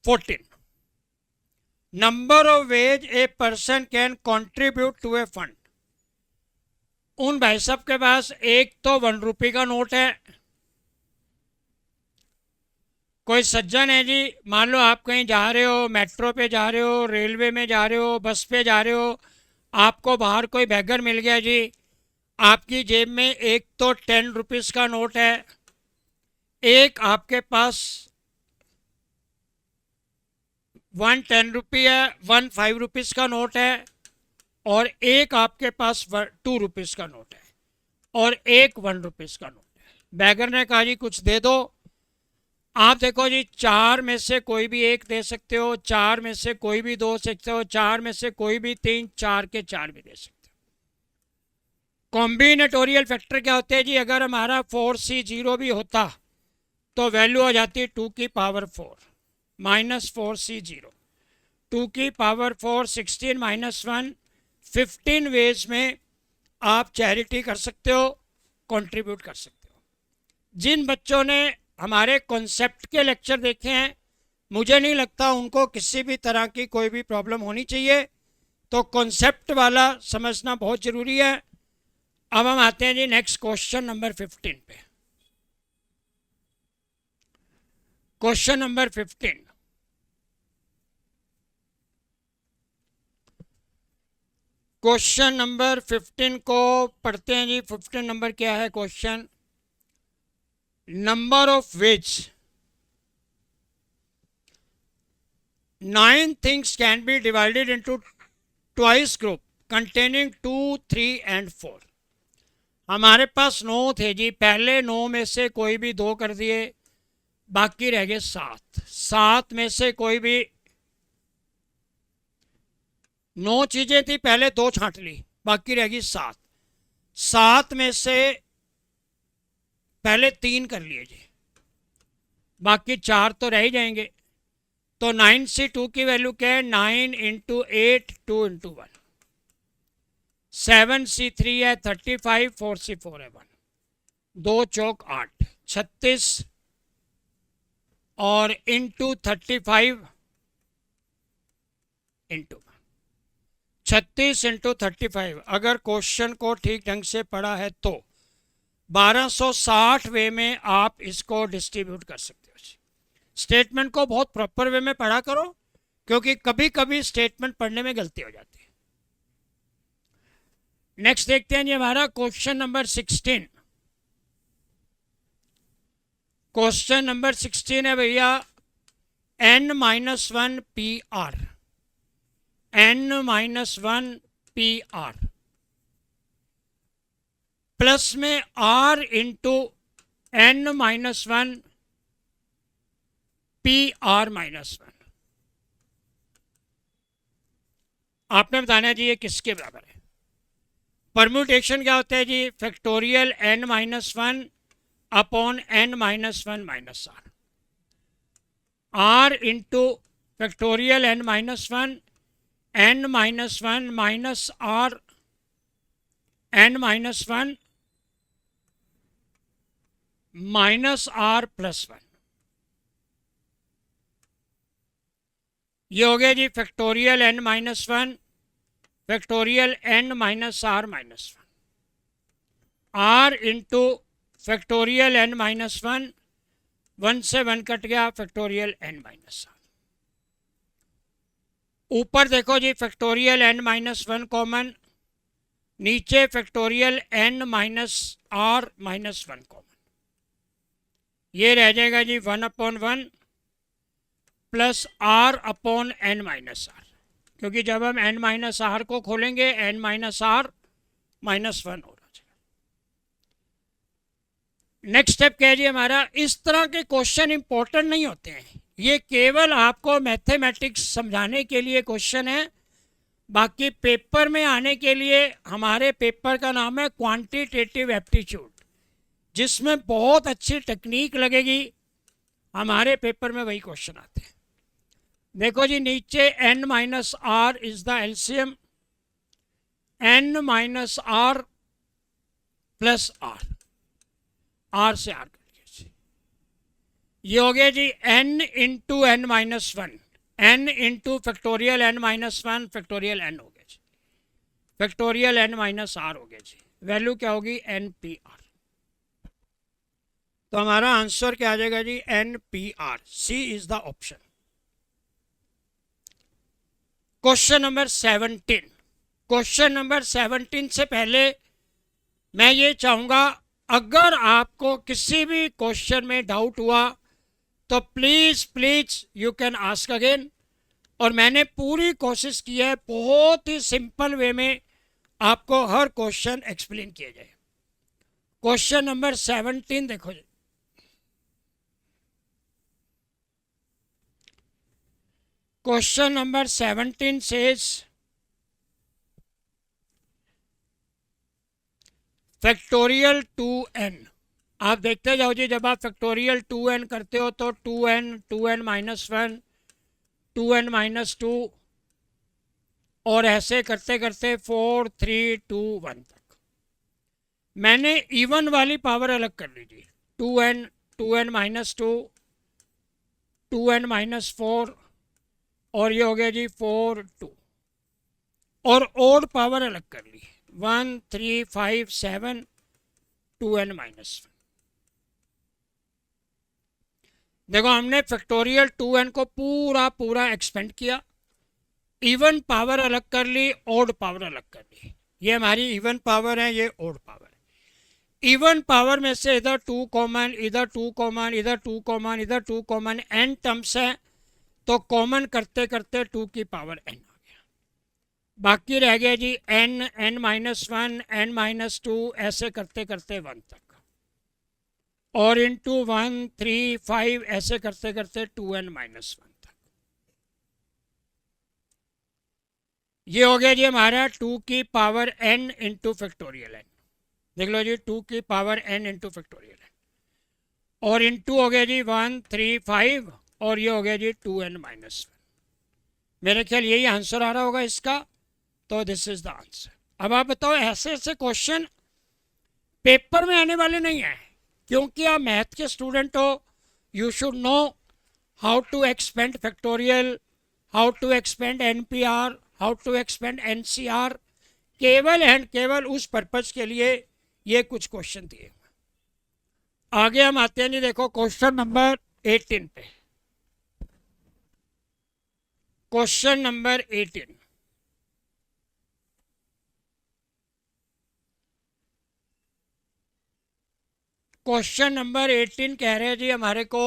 14, number of ways a person can contribute to a fund. उन भाई साहब के पास एक तो 1 रुपये का नोट है। कोई सज्जन है जी, मान लो आप कहीं जा रहे हो, मेट्रो पे जा रहे हो, रेलवे में जा रहे हो, बस पे जा रहे हो, आपको बाहर कोई बैगर मिल गया जी, आपकी जेब में एक तो 10 रुपीज़ का नोट है, एक आपके पास 1 10 रुपये है, 1 5 रुपीज़ का नोट है, और एक आपके पास 2 रुपीज़ का नोट है, और एक 1 रुपीज़ का नोट है। बैगर ने कहा जी कुछ दे दो। आप देखो जी, 4 में से कोई भी एक दे सकते हो, 4 में से कोई भी 2 सकते हो, 4 में से कोई भी 3, 4 के 4 भी दे सकते हो। कॉम्बिनेटोरियल फैक्टर क्या होते हैं जी, अगर हमारा 4C0 भी होता तो वैल्यू आ जाती 2 की पावर 4 माइनस 4C0। 2 की पावर 4 16 माइनस 1 15 वेज में आप चैरिटी कर सकते हो, कंट्रीब्यूट कर सकते हो। जिन बच्चों ने हमारे कॉन्सेप्ट के लेक्चर देखे हैं, मुझे नहीं लगता उनको किसी भी तरह की कोई भी प्रॉब्लम होनी चाहिए। तो कॉन्सेप्ट वाला समझना बहुत ज़रूरी है। अब हम आते हैं जी नेक्स्ट क्वेश्चन नंबर 15 पे। क्वेश्चन नंबर 15, क्वेश्चन नंबर 15 को पढ़ते हैं जी। 15 नंबर क्या है question? Number of veg 9 things can be divided into twice group containing 2, 3 and 4। हमारे पास 9 थे जी, पहले 9 में से कोई भी 2 कर दिए, बाकी रह गए 7। 7 में से कोई भी 9 चीज़ें थी, पहले 2 छांट ली, बाकी रह गई 7। 7 में से पहले 3 कर लिए जी, बाकी 4 तो रह ही जाएंगे। तो 9C2 की वैल्यू क्या है? 9 इंटू 8, 2 इंटू 1। 7C3 है 35, 4C4 है 1, 2 चौक 8, 36 और इंटू 35 इंटू 36 इंटू 35। अगर क्वेश्चन को ठीक ढंग से पढ़ा है तो 1260 वे में आप इसको डिस्ट्रीब्यूट कर सकते हो। स्टेटमेंट को बहुत प्रॉपर वे में पढ़ा करो, क्योंकि कभी कभी स्टेटमेंट पढ़ने में गलती हो जाती है। नेक्स्ट देखते हैं जी हमारा क्वेश्चन नंबर 16। क्वेश्चन नंबर 16 है भैया n-1 PR, n-1 PR plus में r इंटू n-1 PR-1। आपने बताना है जी ये किसके बराबर है। परम्यूटेशन क्या होता है जी? Factorial n-1 upon n-1 minus r, r into factorial n-1 n-1 minus r n-1 minus r plus 1। ये हो गया जी factorial n-1 factorial n minus r minus 1, r into factorial n-1, 1 से 1 कट गया, फैक्टोरियल n माइनस r। ऊपर देखो जी factorial n-1 common, नीचे factorial n minus r minus 1 common. ये रह जाएगा जी 1/1 plus r upon n minus r, क्योंकि जब हम n माइनस r को खोलेंगे n माइनस r माइनस 1 हो जाएगा। नेक्स्ट स्टेप क्या है जी हमारा? इस तरह के क्वेश्चन इंपॉर्टेंट नहीं होते हैं, ये केवल आपको मैथमेटिक्स समझाने के लिए क्वेश्चन है। बाकी पेपर में आने के लिए हमारे पेपर का नाम है क्वांटिटेटिव एप्टीट्यूड, जिसमें बहुत अच्छी टेक्निक लगेगी। हमारे पेपर में वही क्वेश्चन आते हैं। देखो जी नीचे n minus r is the LCM, n minus r plus r, r से आर कर लीजिए। ये हो गया जी n into n minus 1, n into factorial n minus 1 factorial n हो गया जी, फैक्टोरियल n माइनस आर हो गया जी। वैल्यू क्या होगी? n P r. तो हमारा आंसर क्या आ जाएगा जी? n P r. C is the option. Question number 17। Question number 17 से पहले मैं ये चाहूँगा, अगर आपको किसी भी क्वेश्चन में डाउट हुआ तो please please you can ask again. और मैंने पूरी कोशिश की है बहुत ही सिंपल वे में आपको हर क्वेश्चन एक्सप्लेन किया जाए। क्वेश्चन नंबर 17 देखो जी। Question number 17 says factorial 2n। आप देखते जाओ जी, जब आप फैक्टोरियल 2n करते हो तो 2n माइनस 1 2n माइनस 2 और ऐसे करते करते 4 3 2 1 तक। मैंने इवन वाली पावर अलग कर ली जी, 2n माइनस 2 2n माइनस 4 और ये हो गया जी 4 2। और ओड पावर अलग कर ली, 1 3 5 7 2n-1। देखो हमने फैक्टोरियल 2n को पूरा पूरा एक्सपेंड किया, इवन पावर अलग कर ली, ओड पावर अलग कर ली। ये हमारी इवन पावर है, ये ओड पावर है। इवन पावर में से इधर 2 कॉमन, इधर 2 कॉमन, इधर 2 कॉमन, इधर 2 कॉमन, n टर्म्स है, तो कॉमन करते करते 2 की पावर n आ गया। बाकी रह गया जी n, n-1, n-2, ऐसे करते करते 1 तक, और इंटू 1 3 5 ऐसे करते करते 2n-1 तक। ये हो गया जी हमारा 2 की power n into factorial n। देख लो जी 2 की power n into factorial n, और इंटू हो गया जी 1 3 5, और ये हो गया जी 2n-1। मेरे ख्याल यही आंसर आ रहा होगा इसका, तो दिस इज द आंसर। अब आप बताओ, ऐसे ऐसे क्वेश्चन पेपर में आने वाले नहीं है, क्योंकि आप मैथ के स्टूडेंट हो। You should know how to expand factorial, how to expand NPR, how to expand NCR। केवल एंड केवल उस पर्पज के लिए ये कुछ क्वेश्चन दिए। आगे हम आते हैं जी, देखो क्वेश्चन नंबर 18 पे। क्वेश्चन नंबर 18, क्वेश्चन नंबर 18 कह रहे हैं जी हमारे को,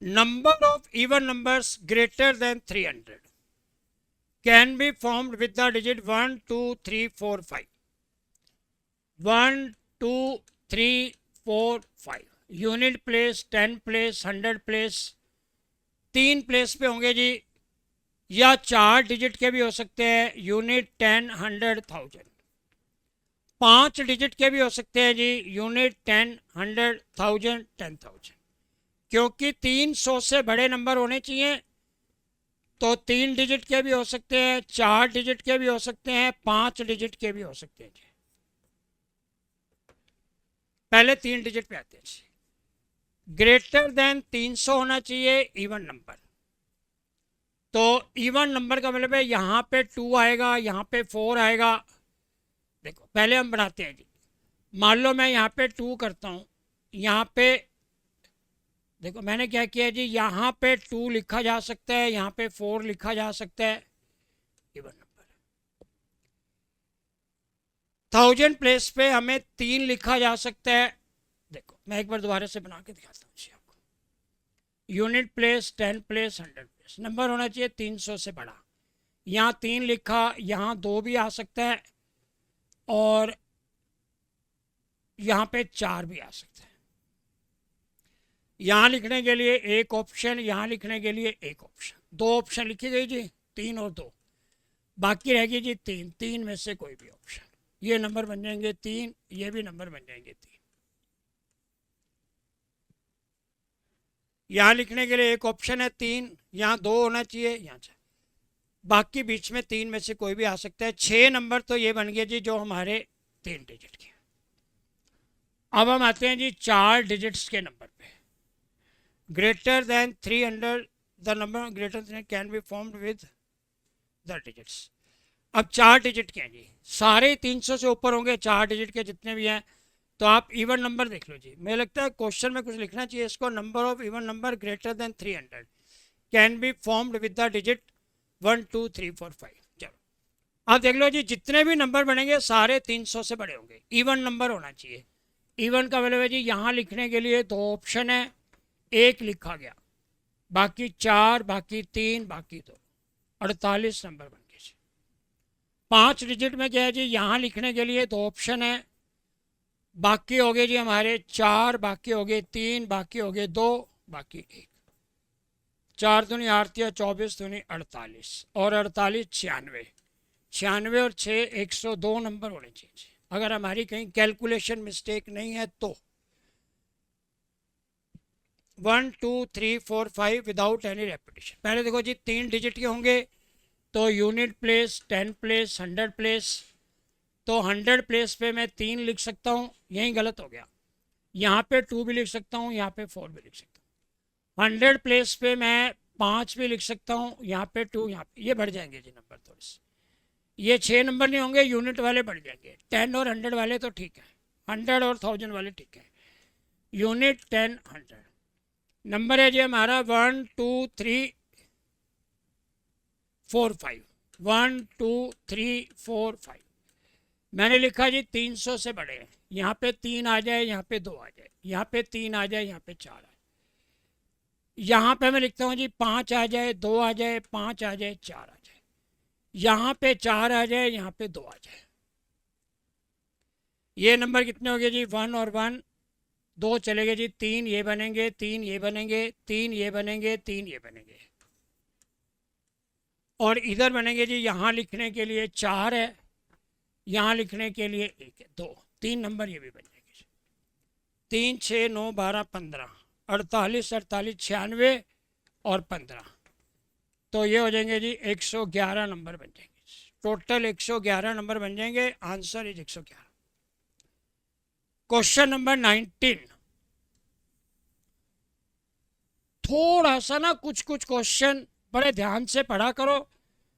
number of even numbers greater than 300 can be formed with the digit 1 2 3 4 5। 1 2 3 4 5 unit place, 10 place, 100 place. 3 place पे होंगे जी, या 4 डिजिट के भी हो सकते हैं, यूनिट 10 100 1000। 5 डिजिट के भी हो सकते हैं जी, यूनिट 10 100 1000 10,000। क्योंकि 300 से बड़े नंबर होने चाहिए, तो 3 डिजिट के भी हो सकते हैं, 4 डिजिट के भी हो सकते हैं, 5 डिजिट के भी हो सकते हैं जी। पहले 3 डिजिट पे आते हैं। ग्रेटर देन 300 होना चाहिए इवन नंबर। तो इवन नंबर का मतलब है यहाँ पे 2 आएगा, यहाँ पे 4 आएगा। देखो पहले हम बनाते हैं जी, मान लो मैं यहाँ पे 2 करता हूँ, यहाँ पे देखो मैंने क्या किया जी, यहाँ पे 2 लिखा जा सकता है, यहाँ पे 4 लिखा जा सकता है, इवन नंबर। 1000 प्लेस पे हमें 3 लिखा जा सकता है। देखो मैं एक बार दोबारा से बना के दिखाता हूँ जी आपको। Unit place, 10 place, 100 place, number होना चाहिए 300 से बड़ा। यहाँ 3 लिखा, यहाँ 2 भी आ सकता है, और यहाँ पे 4 भी आ सकता है। यहाँ लिखने के लिए एक ऑप्शन, यहाँ लिखने के लिए एक ऑप्शन, 2 ऑप्शन लिखी गई जी, 3 और 2। बाकी रहेगी जी 3, 3 में से कोई भी ऑप्शन। ये नंबर बन जाएंगे 3, ये भी नंबर बन जाएंगे 3। यहाँ लिखने के लिए एक ऑप्शन है 3, यहाँ 2 होना चाहिए, यहाँ 4, बाकी बीच में 3 में से कोई भी आ सकता है। 6 नंबर तो ये बन गए जी जो हमारे 3 डिजिट के। अब हम आते हैं जी 4 डिजिट्स के नंबर पे। Greater than 300 the number greater than can be formed with the digits. अब 4 डिजिट के हैं जी, सारे 300 से ऊपर होंगे 4 डिजिट के जितने भी हैं। तो आप इवन नंबर देख लो जी, मुझे लगता है क्वेश्चन में कुछ लिखना चाहिए इसको, number of even number greater than 300 can be formed with the digit 1 2 3 4 5। चलो अब देख लो जी, जितने भी नंबर बनेंगे सारे 300 से बड़े होंगे, इवन नंबर होना चाहिए। इवन का मतलब है जी, यहाँ लिखने के लिए 2 ऑप्शन है, 1 लिखा गया, बाकी 4, बाकी 3, बाकी 2, 48 नंबर बन गए जी। 5 डिजिट में क्या है जी, यहाँ लिखने के लिए 2 ऑप्शन है, बाकी हो गए जी हमारे 4, बाकी हो गए 3, बाकी हो गए 2, बाकी 1। 4 दूनी 8 या 24 दूनी 48, और 48 96, 96 और 6 102 नंबर होने चाहिए अगर हमारी कहीं कैलकुलेशन मिस्टेक नहीं है तो। 1 2 3 4 5 विदाउट एनी रेपिटेशन। पहले देखो जी 3 डिजिट के होंगे, तो यूनिट प्लेस, 10 प्लेस, 100 प्लेस। तो 100 प्लेस पे मैं 3 लिख सकता हूँ, यही गलत हो गया। यहाँ पे 2 भी लिख सकता हूँ, यहाँ पे 4 भी लिख सकता हूँ। 100 प्लेस पे मैं 5 भी लिख सकता हूँ, यहाँ पे 2, यहाँ पे, ये बढ़ जाएंगे जी नंबर थोड़े से। ये 6 नंबर नहीं होंगे, यूनिट वाले बढ़ जाएंगे। 10 और 100 वाले तो ठीक है, 100 और 1000 वाले ठीक है। यूनिट 10, 100 नंबर है जी हमारा 1 2 3 4 5। 1 2 3 4 5 मैंने लिखा जी 300 से बड़े हैं। यहाँ पे 3 आ जाए, यहाँ पे 2 आ जाए, यहाँ पे 3 आ जाए, यहाँ पे 4 आ जाए। यहाँ पे मैं लिखता हूँ जी 5 आ जाए, 2 आ जाए, 5 आ जाए, 4 आ जाए। यहाँ पे 4 आ जाए, यहाँ पे 2 आ जाए। ये नंबर कितने हो गए जी? 1 और 1 2 चले गए जी, 3 ये बनेंगे, 3 ये बनेंगे, 3 ये बनेंगे, 3 ये बनेंगे। और इधर बनेंगे जी, यहाँ लिखने के लिए 4 है, यहाँ लिखने के लिए 1 है, 2 3 नंबर ये भी बन जाएंगे। 3 6 9 12 15 48 48 96 और 15, तो ये हो जाएंगे जी 111 नंबर बन जाएंगे। टोटल 111 नंबर बन जाएंगे। Answer is 111। Question number 19। थोड़ा सा ना कुछ क्वेश्चन बड़े ध्यान से पढ़ा करो।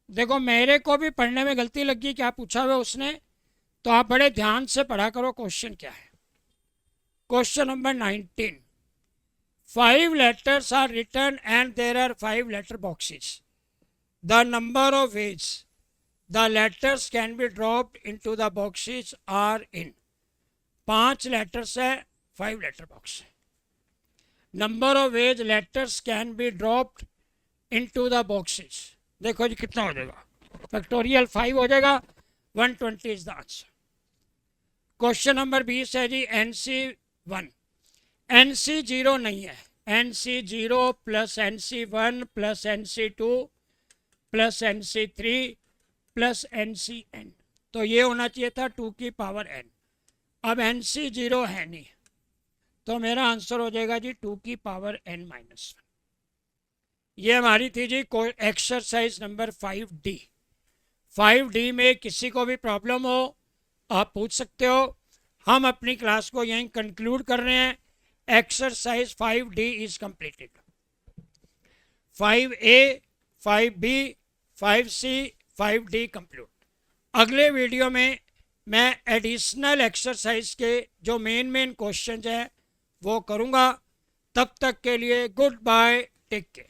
देखो मेरे को भी पढ़ने में गलती लगी, क्या पूछा हुआ उसने, तो आप बड़े ध्यान से पढ़ा करो क्वेश्चन क्या है। Question number 19। 5 letters are written and there are 5 letter boxes. The number of ways the letters can be dropped into the boxes are in. 5 letters है, 5 letter box है। Number of ways letters can be dropped into the boxes, देखो जी कितना हो जाएगा, factorial 5 हो जाएगा, 120 is the answer. Question number 20 है जी NC1। NC0 नहीं है, NC0 plus NC1 plus NC2 plus NC3 plus NCN, तो ये होना चाहिए था 2 की पावर n। अब NC0 है नहीं, तो मेरा आंसर हो जाएगा जी 2 की पावर n माइनस 1। ये हमारी थी जी एक्सरसाइज नंबर 5D। 5D में किसी को भी प्रॉब्लम हो आप पूछ सकते हो। हम अपनी क्लास को यहीं कंक्लूड कर रहे हैं। Exercise 5D is completed. 5A 5B 5C 5D complete. अगले वीडियो में मैं एडिशनल एक्सरसाइज के जो मेन क्वेश्चन हैं वो करूँगा। तब तक के लिए गुड बाय, टेक केयर।